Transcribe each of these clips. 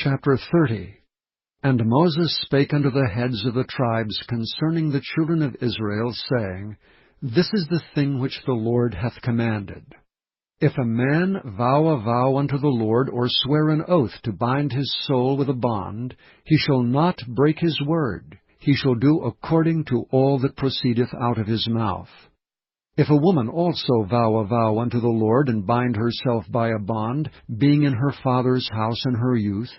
Chapter 30. And Moses spake unto the heads of the tribes concerning the children of Israel, saying, This is the thing which the Lord hath commanded. If a man vow a vow unto the Lord, or swear an oath to bind his soul with a bond, he shall not break his word. He shall do according to all that proceedeth out of his mouth. If a woman also vow a vow unto the Lord, and bind herself by a bond, being in her father's house in her youth,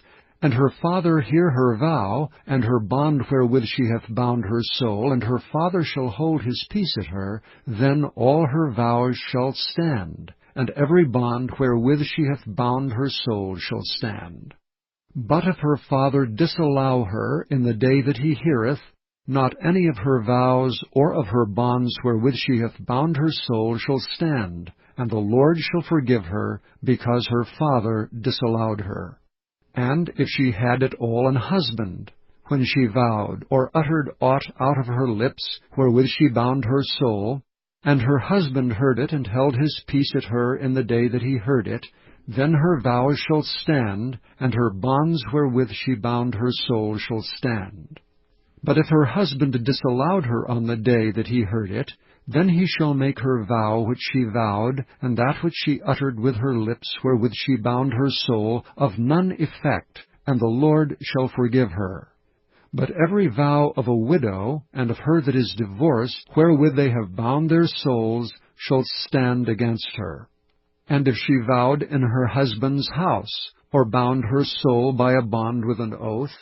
and her father hear her vow, and her bond wherewith she hath bound her soul, and her father shall hold his peace at her, then all her vows shall stand, and every bond wherewith she hath bound her soul shall stand. But if her father disallow her in the day that he heareth, not any of her vows or of her bonds wherewith she hath bound her soul shall stand, and the Lord shall forgive her, because her father disallowed her. And if she had at all an husband, when she vowed, or uttered aught out of her lips, wherewith she bound her soul, and her husband heard it, and held his peace at her in the day that he heard it, then her vows shall stand, and her bonds wherewith she bound her soul shall stand. But if her husband disallowed her on the day that he heard it, then he shall make her vow which she vowed, and that which she uttered with her lips, wherewith she bound her soul, of none effect, and the Lord shall forgive her. But every vow of a widow, and of her that is divorced, wherewith they have bound their souls, shall stand against her. And if she vowed in her husband's house, or bound her soul by a bond with an oath,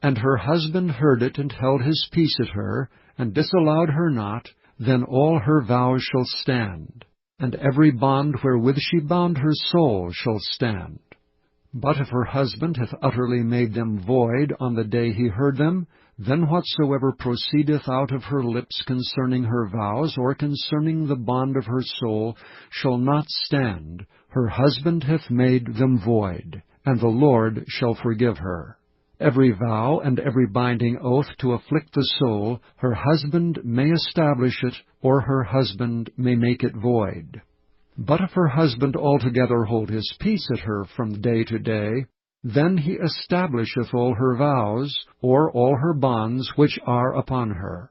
and her husband heard it, and held his peace at her, and disallowed her not, then all her vows shall stand, and every bond wherewith she bound her soul shall stand. But if her husband hath utterly made them void on the day he heard them, then whatsoever proceedeth out of her lips concerning her vows, or concerning the bond of her soul, shall not stand. Her husband hath made them void, and the Lord shall forgive her. Every vow and every binding oath to afflict the soul, her husband may establish it, or her husband may make it void. But if her husband altogether hold his peace at her from day to day, then he establisheth all her vows, or all her bonds which are upon her.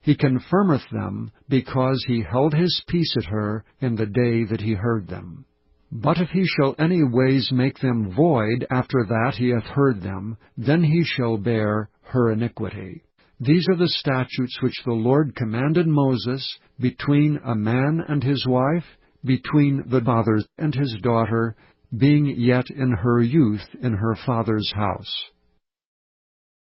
He confirmeth them, because he held his peace at her in the day that he heard them. But if he shall any ways make them void after that he hath heard them, then he shall bear her iniquity. These are the statutes which the Lord commanded Moses, between a man and his wife, between the father and his daughter, being yet in her youth in her father's house.